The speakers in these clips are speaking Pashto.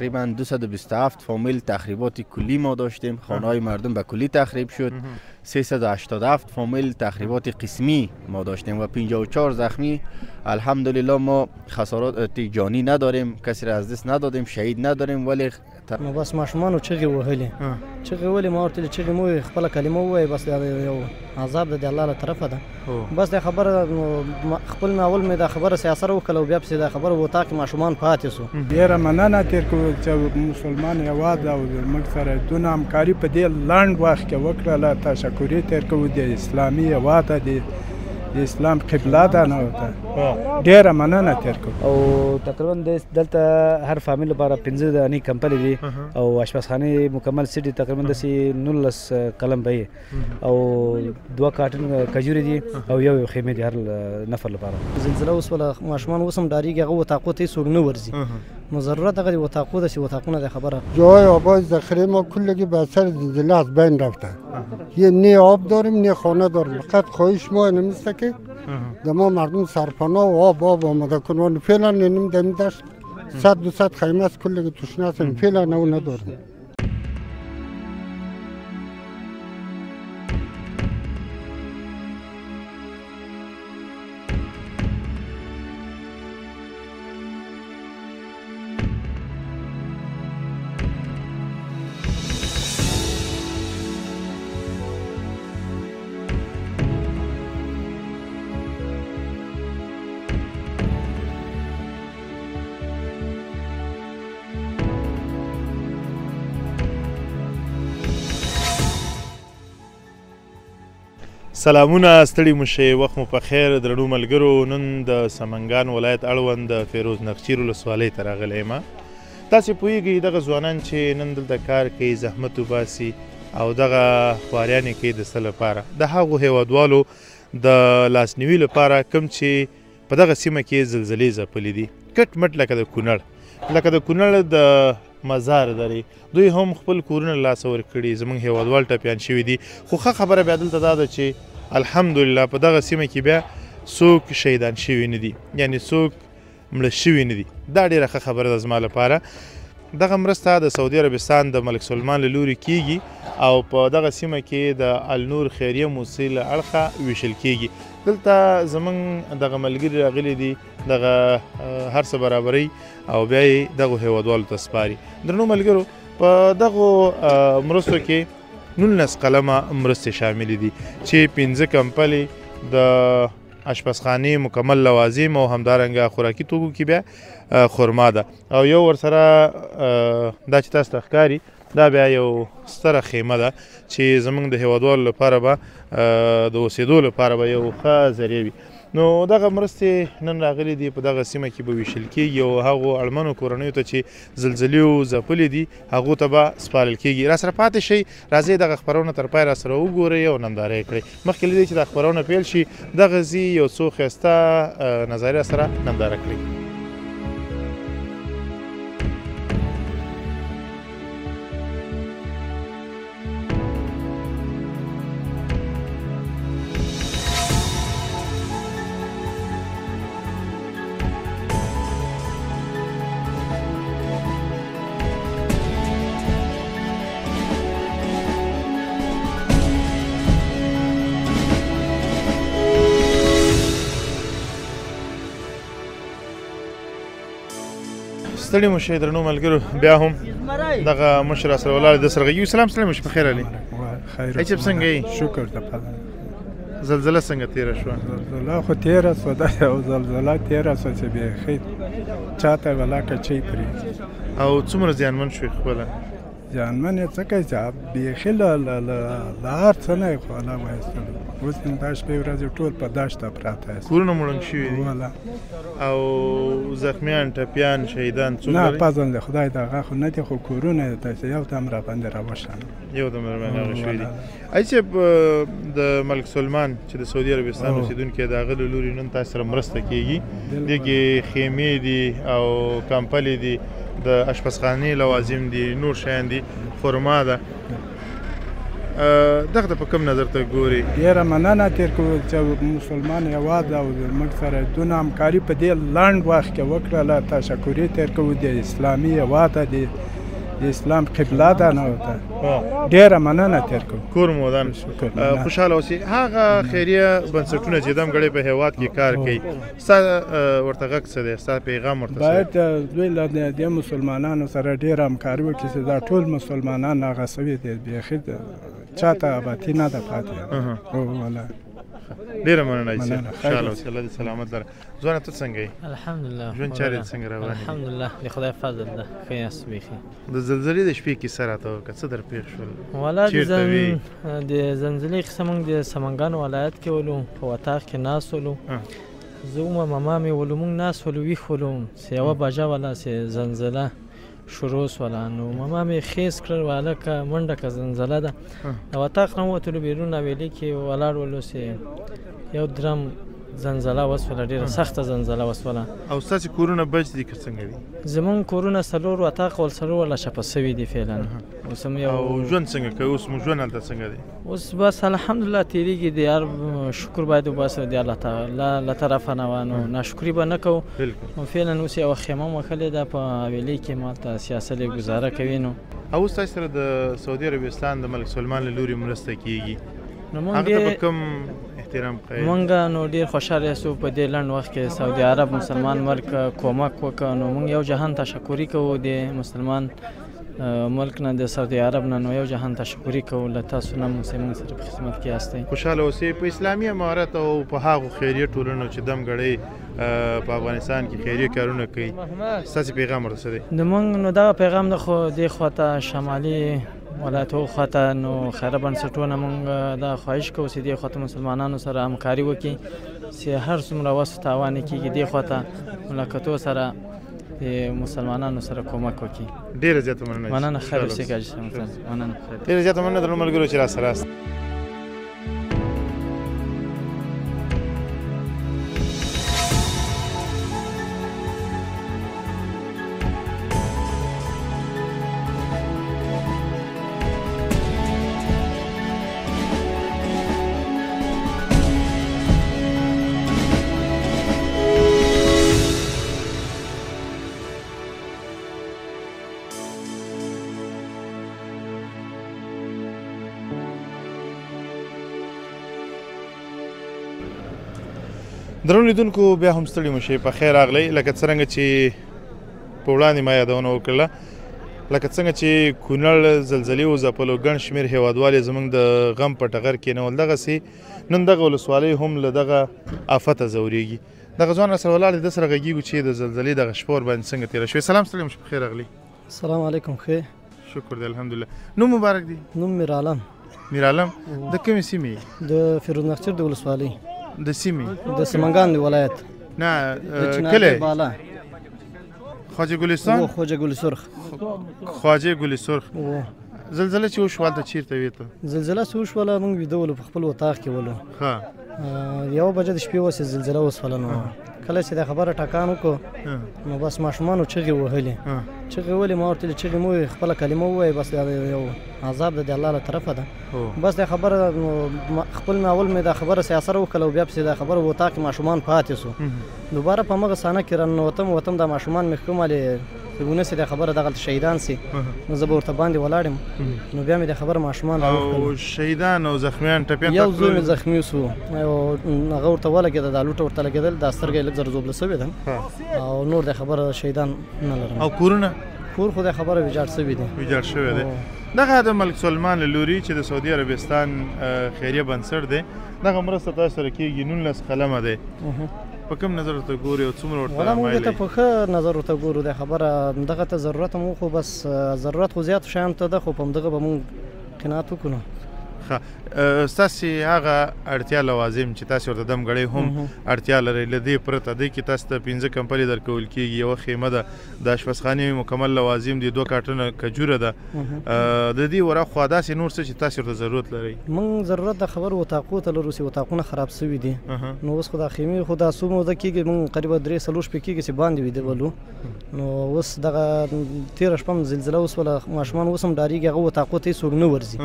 تقریبا 227 فامیل تخریبات کلی ما داشتیم، خانه های مردم به کلی تخریب شد. 387 فامیل تخریبات قسمی ما داشتیم و 54 زخمی. الحمدلله ما خسارات جانی نداریم، کسی را از دست ندادیم، شهید نداریم. ولی ما بس ماشومان چغې وهلې چغې ولې ما ورته چغې مو خپل کلمه وای بس یو عذاب د الله له طرفه ده. بس دا خبره خپل ناول مې دا خبره سیاست وکړه او بیا پسې دا خبره وتا کې ماشومان پاتې سو. ډیره مننه تیر کو چې مسلمان هیواد او موږ سره دونه همکاري په دې لاند وخت کې وکړه. تشکر تیر کو د اسلامي هیواد د اسلام قبله ده نو ډیره مننه تیر کو. او تقریبا دلته هر فامیل لپاره 15 دانې کمپلې دي او اشپزخانه مکمل سیټ تقریبا د 19 قلم به او 2 کارټن کجوري دي او یو خیمه دي هر نفر لپاره. زلزله اوس ولا ماشومان اوسم ډاریږي هغه وتاقو ته څوک نه ورځي. نو ضرورت هغه وتاقو د شي وتاقونه د خبره جای آباد ذخیره ما کلگی به اثر زلزله از بین رفته. یه نه آب داریم نه خانه داریم. فقط خواهش ما نمیسته که دما مردم سرپناه و آب آماده کنن. فعلا نیم دم داشت 100-200 خیمه است کلگی توش نستیم. فعلا نو نداریم. سلامونه ستړي مو شئ، وخت مو په خیر درنو ملګرو. نن د سمنګان ولایت اړوند د فیروز نخچیر ولسوالۍ ته راغلی یم. تاسې پوهیږئ دغه ځوانان چې نن دلته کار کوي، زحمت وباسي او دغه خواريانې کوي د څه لپاره؟ د هغو هیوادوالو د لاسنیوي لپاره کوم چې په دغه سیمه کې زلزلې ځپلي دي، کټ مټ لکه د کونړ د مزار درې، دوی هم خپل کورونه له لاسه ورکړي، زموږ هیوادوال ټپیان شوي دي. خو ښه خبره بیا دلته دا ده چې الحمدلله په دغه سیمه کې بیا څوک شهیدان شوي نه دي، یعنې څوک مړه شوي نه دي. دا ډېره ښه خبره ده زما لپاره. دغه مرسته د سعودي عربستان د ملک سلمان له لوري کیږي او په دغه سیمه کې د النور خیریه موسسې له اړخه ویشل کیږي. دلته زموږ دغه ملګري راغلي دي، دغه هر څه برابرۍ او بیا یې دغو هیوادوالو ته سپاري. درنو ملګرو، په دغو مرستو کې 19 قلمه مرستې شاملې دي چې 15 کمپلې د اشپزخانې مکمل لوازم او همدارنګه خوراکي توکو کې بیا خرما ده او یو ورسره دا چې تاسو ته ښکاري دا بیا یو ستره خیمه ده چې زموږ د هیوادوالو لپاره به د اوسېدو لپاره به یو ښه ذریعه وي. نو دغه مرستې نن راغلي دي په دغه سیمه کې به ویشل کېږي او هغو اړمنو کورنیو ته چې زلزلې ځپلي دي هغو ته به سپارل کېږي. راسره پاتې شئ، راځئ دغه خپرونه تر پای راسره وګورئ او ننداره یې کړئ. مخکې له دې چې دا خپرونه پیل شي دغسې یو څو ښایسته نظریه سره ننداره کړئ. ستړي مو شئ درنو ملګرو، بیا هم دغه مشر راسره ولاړ د سره غږیږي. سلام سلام مو بخیر علي. ایچب څنګه یې؟ شکر د پدې. زلزله څنګه تیره شوه؟ زلزله خو تیره شوه، دا یو زلزله تیره شوه چې بیخي چاته ولاکه چی پرېږدي. او څومره زیانمن شوې خپله؟ زیانمن یې څه کوي چې بیخي له هر څه نه یې خو الله وایستلو. اوس دا شپې ورځې ټول په داشته پراته یاست. کورونه مو ړنګ شوي دي او زخمیان ټپیان شهیدان څوک نه پزل د خدای دغه خو نه دي، خو کورونه یې داسې یو دم راباندې راوشان یو دم راباندې شوي دي. ایچب د ملک سلمان چې د سعودي عربستان اوسېدونکی د هغه له لوري نن تاسو سره مرسته کېږي. دغې خیمې دي او کمپلې دي، د اشپزخانې لوازم دي، نور شیان دي، خرما ده. دغه ته په کوم نظر ته ګوري؟ ډېره مننه تېر کړو چې مسلمان هېواد او زموږ سره دونه همکاري په دې لنډ وخت کې وکړله. تشکر یې تېر کوو. د اسلامي هېواد د اسلام قبله ده نو ډېره مننه تېر کوو. کور مو ودان خوشحاله اوسئ. هغه خیریه بنسټونه چې دمګړی په هېواد کې کار کوي، ستا ورته غږ څه دی؟ ستا پیغام ورته باید دوی له دې مسلمانانو سره ډېره همکاري وکړي چې دا ټول مسلمانان هغه سوي دي، بیخي چاته اباتي نه ده پاتې. ډېره مننه چې خوشحاله اوسې. الله دې سلامت لره. ځوانه ته څنګه یې؟ الحمدلله. ژوند چارې دې څنګه روانې دي؟ الحمدلله د خدای فضل ده. ښه یاست بیخي. د زلزلې د شپې کیسه راته وکړه، څه در پېښ شول؟ والا د زلزلې قصه موږ د سمنګان ولایت کې ولو، په وطاق کې ناست ولو. زه ومه ماما مې ولو، موږ ناست ولو ویښ ولو، چې یوه بجه ولا چې زلزله شروع سوله. نو ماما مې خیز کړل واله که منډه که زلزله ده. د وطاق نه ووتلو بیرون حویلي کې ولاړ ولو چې یو درم زلزله وسوله، ډېره سخته زلزله وسوله. او ستاسې کورونه بچ دي که څنګه دي؟ زمونږ کورونه څلور وطاق ول څلور ولا شپه سوي دي فعلا. او ژوند څنګه کوي اوس؟ مو ژوند هلته څنګه دی؟ اوس بس الحمدلله تېرېږي. د یار شکر باید وباسو د الله تعالی له طرفه نه وه، نو ناشکري به نه کوو. نو فعلا اوس یوه خیمه موښلې ده په حویلۍ کې، مالته سیاسل یې ګزاره کوي. نو او اوس تاسو سره د سعودي عربستان د ملک سلمان له لورې مرسته کېږي، نو هغه ته به کوم احترام قایل؟ مونږ نو ډېر خوشحاله یاستو په دې لنډ وخت کې سعودي عرب مسلمان ملک کومک وکړ. نو مونږ یو جهان تشکري کوو د مسلمان ملک نه، د سعودي عرب نه. نو یو جهان تشکري کوو له تاسو نه، موږ سره په خدمت کې یاستئ. خوشحاله اوسئ. په اسلامي امارت او په هغو خیریه ټولنو چې دمګړی په افغانستان کې خیریه کارونه کوي، ستاسې پیغام ورته څه دی؟ د مونږ نو دغه پیغام د خو دې خواته شمالي ولایتو خواته نو خیره بنسټونه مونږ دا خواهش کوو چې دې خواته مسلمانانو سره همکاري وکړي، چې هر څومره وس تاوان یې کېږي دې خواته ملاقاتو سره د مسلمانانو سره کومک وکړي. ډېره زیاته مننه. مننه. خیر اوسئ حاجي صاحب. مننه. ډېره زیاته مننه درنو ملګرو چې راسره یاست. درنو لیدونکو بیا هم ستړي مه شئ، په خیر راغلی. لکه څرنګه چې په وړاندې ما یادونه وکړله، لکه څنګه چې کونړ زلزلې وځپلو، ګڼ شمېر هېوادوال یې زموږ د غم په ټغر کېنول، دغسې نن دغه ولسوالۍ هم له دغه افته ځورېږي. دغه ځوان راسره ولاړ دی، ده سره غږېږو چې د زلزلې دغه شپه ورباندې څنګه تېره شوې. سلام ستړي مه شئ، په خیر راغلی. السلام علیکم. ښه شکر دی الحمدلله. نوم مبارک دی؟ نوم میرعالم. میرعالم د کومې سیمې؟ د فیروز نخچر د ولسوالۍ. د سیمې؟ د سمنګان ولایت. نه کلی؟ بالا خواجه ګلستان؟ خواجه ګل سرخ. خواجه ګل سرخ. زلزله چې وشوه هلته چېرته وې ته؟ زلزله چې وشوله موږ ویده ولو، په خپل وطاق کې ولو. ښه. یوه بجه د شپې وسې زلزله وسوله. نو کله چې دا خبره ټکان وکړو نو بس ماشومانو چغې وهلې. چغې ولې ما ورته چغې مو خپله کلمه ووایي، بس دا یو عذاب د الله له طرفه ده. بس دا خبره خپل اول مې دا خبره سیاست وکړه، او بیا پسې دا خبره وطاق کې ماشومان پاتې سو. دوباره په مغه صحنه کې راننوتم دا ماشومان مې ښکومالې ونه سي دا خبره دغلته شهیدان سي. نو زه به ورته باندې ولاړم، نو بیا مې دا خبره ماشومان او شهیدان او زخمیان ټپیان؟ یو زوی مې زخمي سو، هغه ورته ولګېده، دا لوټه ورته لګېدل، دا سترګه یې لږ زر زوبله سوې ده، او نور دا خبره شهیدان نه لرم. او کورونه؟ کور خو دا خبره ویجاړ سوي دي. ویجاړ شوی دی. دغه د ملک سلمان له لوري چې د سعودي عربستان خیریه بنسټ دی، دغه مرسته تاسو سره کېږي 19 قلمه دی. په کوم نظر ورته ګورې او څومره ورته ولا موږ ته په ښه نظر ورته ګورو. دا خبره دغه ته ضرورت هم خو بس ضرورت خو زیات شیانو ته ده، خو په همدغه به موږ قناعت وکړو. ښه. ستاسې هغه اړتیا لوازم چې تاسې ورته دمګړی هم اړتیا لرئ، له دې پرته دی کې تاسو ته 5 کمپلې درکول کېږي، یوه خیمه ده، د اشپزخانې مکمل لوازم دي، 2 کارټونه کجوره ده، د دې ورهاخوا داسې نور څه چې تاسې ورته ضرورت لرئ؟ موږ ضرورت د خبرو وطاقو ته لرو چې وطاقونه خراب سوي دي. نو اوس خو دا خیمې خو دا څو موده کېږي، موږ قریبا 3-4 شپې کېږي چې باندې ویده ولو. نو اوس دغه تېره شپه هم زلزله وسوله، ماشومان اوس هم ډارېږي، هغه وطاقو ته هېڅوک نه ورځي.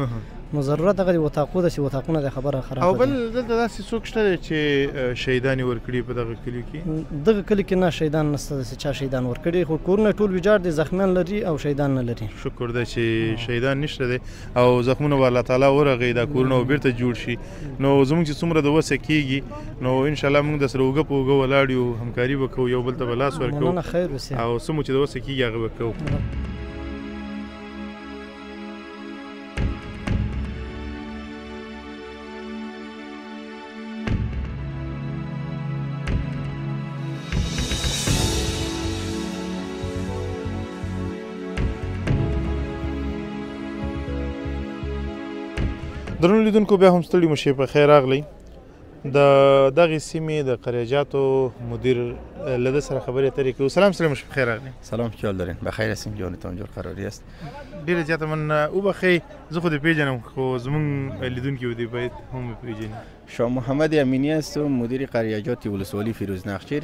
نو ضرورت هغه د وطاقو ده چې وطاقونه د خبره خرابه او بل دلته داسې څوک شته دی چې شهیدان یې ورکړي په دغه کلي کې؟ دغه کلي کې نه شهیدان نشته چې چا شهیدان ورکړي، خو کورونه ټول ویجاړ دي، زخمیان لري او شهیدان نه لري. شکر دی چې شهیدان نشته دی او زخمونه به الله تعالی ورغوي، دا کورونه به بیرته جوړ شي. نو زموږ چې څومره د وسه کېږي نو انشاءالله موږ د سره اوږه په اوږه ولاړ یو، همکاري به کوو، یو بل ته به لاس ورکوو مننه، خیر اوسې، او څه مو چې د وسه کېږي هغه به کوو. درنو لیدونکو بیا هم ستړي مو شئ، په خیر راغلی. د دغې سیمې د قریجاتو مدیر له ده سره خبرې اترې کوو. سلام سلام، په خیر راغلی. سلام، چه حال دارین؟ بخیر هستیم، جانتان جور قراری است. ډېره زیاته مننه. وبخئ زه خو دې پیژنم خو زموږ لیدونکي دې باید هم وپېژني. شاه محمد امینی هستم، مدیر قریجات ولسوالی فیروز نخچیر.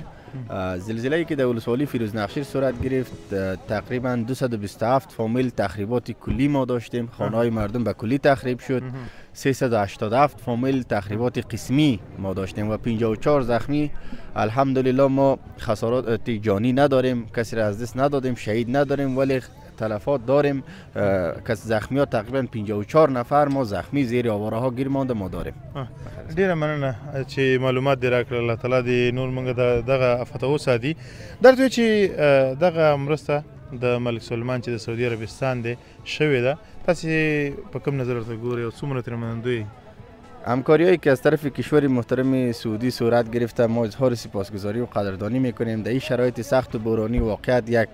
زلزله‌ای که در ولسوالی فیروز نخچیر صورت گرفت تقریبا 227 فامیل تخریبات کلی ما داشتیم، خانه‌های مردم به کلی تخریب شد. 387 فامیل تخریبات قسمی ما داشتیم و 54 زخمی. الحمدلله ما خسارات جانی نداریم، کسی را از دست ندادیم، شهید نداریم، ولی تلفات داریم. کس زخمی ها تقریبا 54 نفر ما زخمی زیر آواره ها گیر مانده ما داریم. ډیره مننه چې معلومات دې راکړل. الله تعالی دې نور موږ دغه افته وساتي. درته چې دغه مرسته د ملک سلمان چې د سعودي عربستان دی شوې ده، تاسې په کوم نظر ورته ګورئ او څومره ترې منندوی؟ همکاری‌هایی که از طرف کشور محترم سعودی صورت گرفته ما اظهار سپاسگزاری و قدردانی میکنیم. در این شرایط سخت و بحرانی واقعیت یک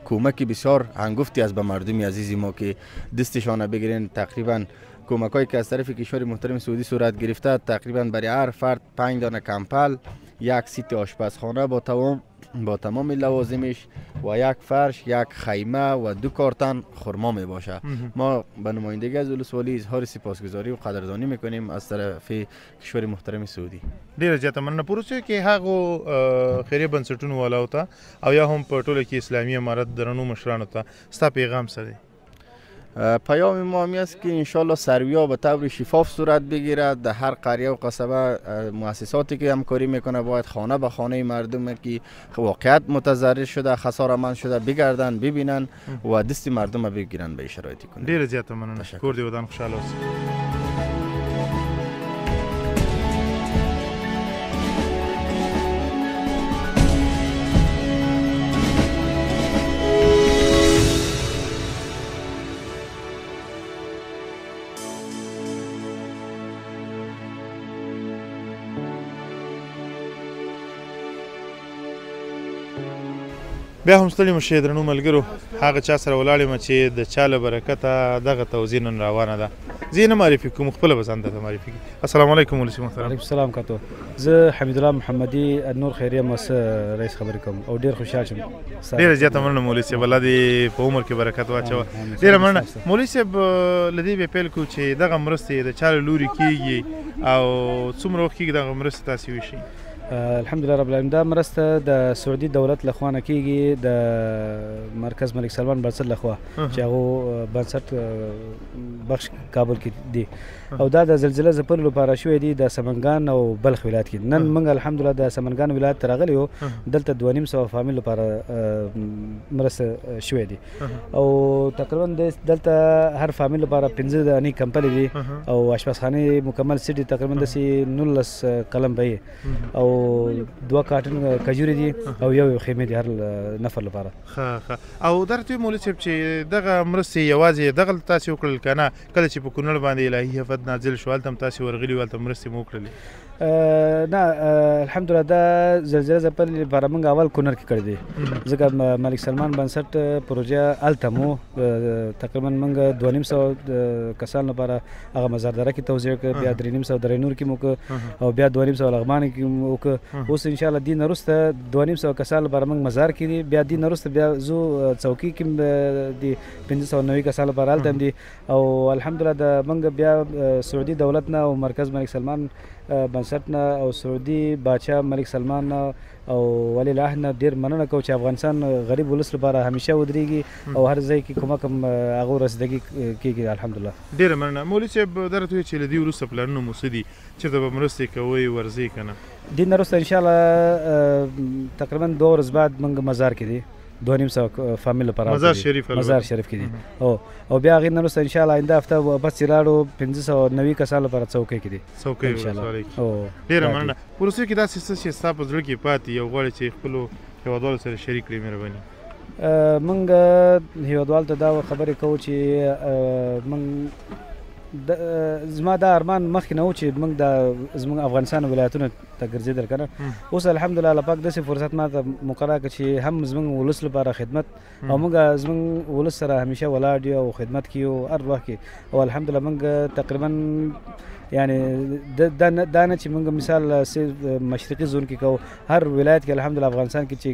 کمک بسیار هنگفتی از به مردم عزیز ما که دستشان بگیرین. تقریبا کمک‌هایی که از طرف کشور محترم سعودی صورت گرفته تقریبا برای هر فرد 5 دانه کمپل، یک سیت آشپزخانه با تمام لوازمش و یک فرش، یک خیمه و 2 کارتن خرما می باشه. ما به نمایندگی از ولسوالی اظهار سپاسگزاری و قدردانی میکنیم از طرف کشور محترم سعودی. ډیره زیاته مننه. په روسیې کې هغو خیریه بنسټونو والاو ته او یا هم په ټوله کې اسلامي امارت درنو مشرانو ته ستا پیغام څه دی؟ پیام ما همی است که انشالله سروی‌ها به طور شفاف صورت بگیرد. در هر قریه و قصبه مؤسساتی که همکاری میکنه باید خانه به خانه مردم که واقعیت متضرر شده، خسارتمند شده بگردن، ببینن و دست مردم بگیرن، به شرایطی کنن. ډیره زیاته مننه. کور دې ودان خوشحاله اوسئ. بیا هم ستړي مو شئ درنو ملګرو، هغه چا سره ولاړ یم چې د چا له برکته دغه توزیع نن روانه ده. زه یې نه معرفي کوم، خپله به ځان درته معرفي کړي. السلام علیکم ولسي محترم. وعلیکم السلام کاتو. زه حمید الله محمدي نور خیریه مؤسسه رئیس خبرې کوم او ډېر خوشحال شوم. ډېره زیاته مننه مولوي صاحب، الله دې په عمر کې برکت واچوه. ډېره مننه مولوي صاحب. له دې به پیل کړو چې دغه مرستې د چا له لورې کېږي او څومره وخت کېږي دغه مرستې تاسې وشي؟ الحمدلله رب العالمین. دا مرسته د سعودي دولت لخوا نه کېږي، د مرکز ملک سلمان بنسټ لخوا چې هغه بنسټ بخش کابل کې دی او دا د زلزله ځپلو لپاره شوی دی د سمنګان او بلخ ولایت کې. نن موږ الحمدلله د سمنګان ولایت ته راغلي یو، دلته 2.5 فامیل لپاره مرسته شوی دی او تقریبا دلته هر فامیل لپاره 15 دانې کمپلې دي او آشپزخانه مکمل سیټ دي، تقریبا داسې 19 قلم به او 2 کارټن کجوري دي او یو خیمه دي هر نفر لپاره. ښه او درته مولوي صاحب چې دغه مرستې یوازې دغه تاسې وکړل که نه کله چې په کونړ باندې الهي افت نازل شو هلته هم تاسې ورغلي وو، هلته مرستې مو وکړلې؟ نه الحمدلله دا زلزله ځپلو لپاره موږ اول کونړ کې کړی دی، ځکه ملک سلمان بنسټ پروژه هلته مو تقریبا موږ 2.5 کسان لپاره هغه مزاردره کې توزیع کړ، بیا 3.5 درینور کې مو کړ او بیا 2.5 لغمان کې مو کړ. اوس انشاءالله دین وروسته 2.5 کسان لپاره موږ مزار کې دي، بیا دین وروسته بیا زو څوکۍ کې دي 590 کسان لپاره هلته هم دي او الحمدلله د موږ بیا سعودي دولت نه او مرکز ملک سلمان بنسټ نه او سعودي بادشاه ملک سلمان او ولی العهد نه ډېر مننه کوو چې افغانستان غریب ولس لپاره همیشه ودرېږي او هر ځای کې کومک هم هغه رسیدګي کېږي الحمدلله. ډېره مننه. مولوي صاحب درته وویل چې له دې وروسته پلانونه مو څه دي؟ چېرته به مرستې کوئ ورځئ که نه؟ دې نه وروسته انشاءالله تقریبا 2 ورځ بعد موږ مزار کې دي 2.5 فامیل لپاره مزار شریف کې دي او بیا هغې نه وروسته انشاءالله آینده هفته بس چې لاړو 590 کسانو لپاره څوکۍ کې دي. څوکۍ ولسوالۍ کې. ډېره مننه. په وروستیو کې داسې څه چې ستا په زړه کې پاتې یو غواړې چې خپلو هېوادوالو سره شریک کړې مهرباني؟ موږ هېوادوالو ته دا خبرې کوو چې زما دا ارمان مخکې نه و چې موږ زموږ افغانستان ولایتونو ته ګرځېدل که نه. اوس الحمدلله الله پاک داسې فرصت ما ته مقرره کړه چې هم زموږ ولس لپاره خدمت او موږ زموږ ولس سره همیشه ولاړ یو او خدمت کیو هر وخت کې او الحمدلله موږ تقریبا یعنی دا نه چې موږ مثال مشرقي زون کې کوو هر ولایت کې الحمدلله افغانستان کې چې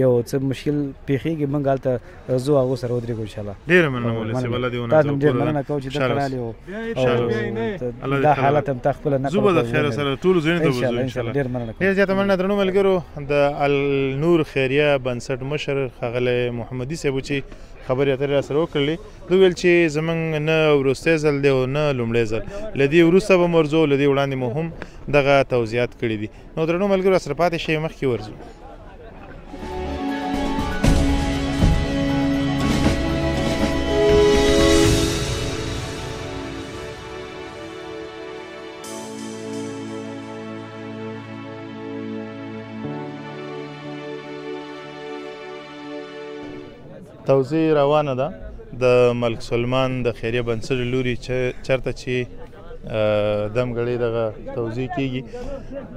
یو څه مشکل پیښیږي موږ هلته ځو هغو سره ودرېږو انشاءالله. ډېره مننه مولوي صاحب. الله دې ونه تاسو ډېر مننه کوو چې دلته رالي او دا حالت هم تا خپله نقل زه به د خیره سره ټولو ځایونو ته وځو انشاءالله. ډېر مننه کوم. ډېر زیاته مننه درنو ملګرو. د النور خیریه بنسټ مشر ښاغلی محمدي صاحب چې خبرې اترې را سره وکړلې دوی ویل چې زموږ نه وروستی ځل دی او نه لومړی ځل له دې وروسته به مو ورځو له دې وړاندې مو هم دغه توضیحات کړي دي. نو درنو ملګرو سره پاتې شئ مخکې ورځو. توضیح روانه ده د ملک سلمان د خیریه بنسټ لوري چېرته چې دمګړۍ دغه توضیح کېږي.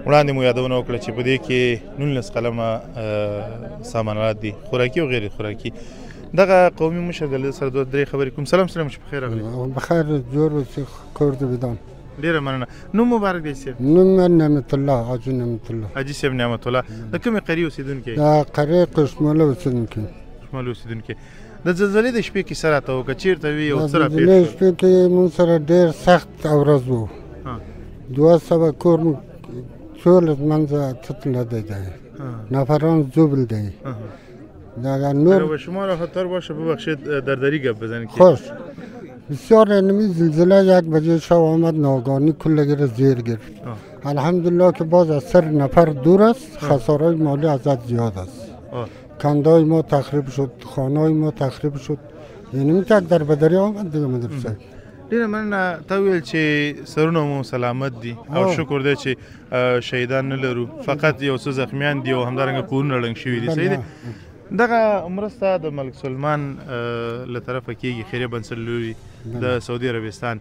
وړاندې مو یادونه وکړه چې په دې کې 19 قلمه سامانات دي خوراکي او غیر خوراکي. دغه قومي مشر د سره 2-3 خبرې کوم. سلام چې په خیر راغلی. بخیر جوړ اوسې کورد بدان. ډېره مننه. نوم مبارک دی صاحب؟ نوم نعمت الله حاجي نعمت الله. حاجي صاحب نعمت الله. د کومې قریې اوسېدونکی؟ د قریې قشماله اوسېدونکی. قشماله اوسېدونکی. د زلزلې د شپې کیسه راته وکړه چېرته وي او څه راپېښ شول؟ د زلزلې شپې کې موږ سره ډېر سخت ورځ و. 200 کور مو ټول منځه تتللی دی. نفران زوبل دی. دغه نور شما را خطر باشه ببخشید دردری گپ بزنید. خوش بسیار اینمی زلزله 1 بجه شب آمد ناگهانی کلگی را زیر گرفت. الحمدلله که باز از 100 نفر دور است. خسارهای مالی ازت زیاد است. کندای ما تخریب شد، خانه‌های ما تخریب شد. یعنی میتک در بدری آمد دیگه مدرسه. ډېره مننه. تا ویل چې سرونه مو سلامت دي او شکر دی چې شهیدان نه لرو فقط یو څه زخمیان دي او همدارنګه کورونه ړنګ شوي دي. صحیح دی. دغه مرسته د ملک سلمان له طرفه کېږي خیریه بنسټ لوري د سعودي عربستان.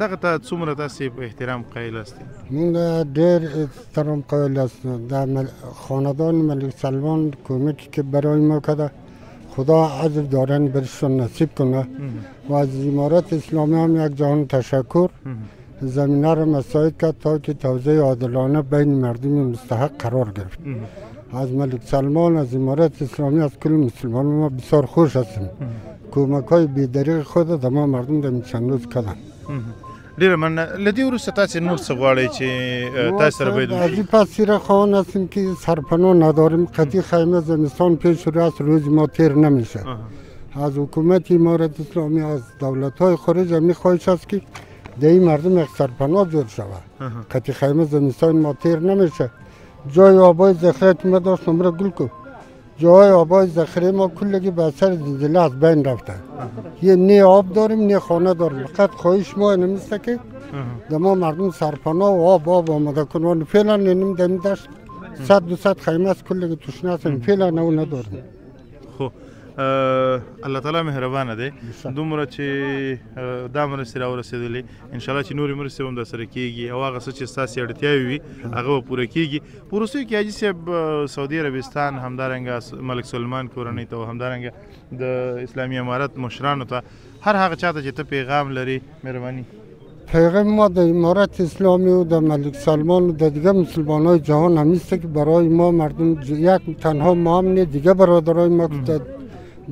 دغه ته څومره تاسې په احترام قایل هستید؟ موږ ډېر احترام قایل هستیم. در خاندان ملک سلمان کمکی که برای ما کرده خدا عزر دارن برشون نصیب کنه و از امارت اسلامی هم یک جهان تشکر. زمینه را مساعد کرد تا که توزیع عادلانه بین مردم مستحق قرار گرفت. از ملک سلمان از امارت اسلامی از کل مسلمان ما بسیار خوش هستیم. کمک های بیدریق خود در ما مردم در چند روز کردن. ډېره مننه. له دې وروسته تاسې نور څه غواړئ چې تاسې سره باید وشي؟ از این پس زیر خواهان هستیم که سرپناه نداریم. قطعی خیمه زمستان پیش رو است روز ما تیر نمیشه. از حکومت امارت اسلامی از دولت های خارج می خواهش است که در این مردم یک سرپناه جور شود. قطعی خیمه زمستان ما تیر نمیشه. جای آبای ذخیره که ما داشت نمره گل کو جای آبای ذخیره ما کلگی به اثر زلزله از بین رفته. یه نه آب داریم نه خانه داریم. فقط خواهش ما نمیسته که ما مردم سرپناه و آب آماده کنن. فعلا نیم دم داشت 100-200 خیمه است کلگی توش نستیم. فعلا نو نداریم. خب الله تعالی مهربانه دی. دومره چې دا مرستې راورسېدلې انشاءالله چې نورې مرستې هم درسره کېږي او هغه څه چې ستاسې اړتیاوې وي هغه به پوره کېږي. په وروستیو کې حاجي صاحب سعودي عربستان همدارنګه ملک سلمان کورنۍ ته او همدارنګه د اسلامي امارت مشرانو ته هر هغه چاته چې ته پیغام لري مهرباني. پیغام ما در امارت اسلامی و در ملک سلمان و در دیگه مسلمان های جهان همیسته که برای ما مردم یک تنها ما هم نه دیگه برادرای ما که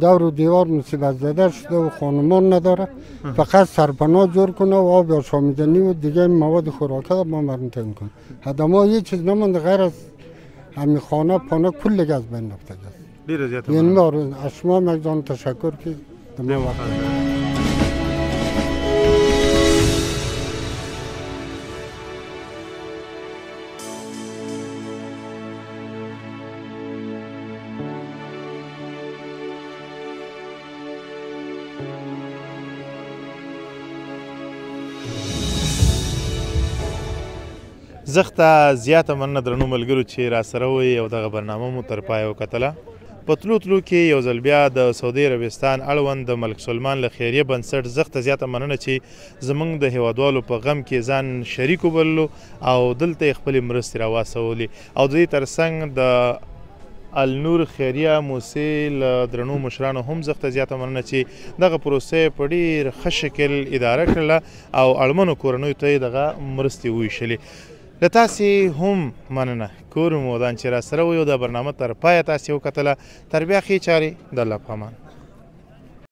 دور و دیوار مصیبت زده شده و خانمان نداره، فقط سرپناه جور کنه و آب آشامیدنی و دیگه مواد خوراکه ما مردم تامین کنه. ما یه چیز نمونده غیر از همین خانه پانه کل از بین رفته است. ډیره زیاته یعنی ما اشما مجدان تشکر که دما وقت زخته زیاته مننه درنو ملګرو چې راسره وئ او دغه برنامه مو تر پایه وکتله. په تلو تلو کې یو ځل بیا د سعودي عربستان اړوند د ملک سلمان له خیریه بنسټ زخته زیاته مننه چې زموږ د هیوادوالو په غم کې ځان شریک وبللو او دلته یې خپلې مرستې راواڅولې او د دې ترڅنګ د النور خیریه موسسې له درنو مشرانو هم زخته زیاته مننه چې دغه پروسه په ډېر ښه شکل اداره کړله او اړمنو کورنیو ته یې دغه مرستې وویشلې. له تاسې هم مننه کور مو ودان چې راسره وئ او د برنامه تر پایه تاسې وکتله. تر بیا ښې چارې د الله په امان.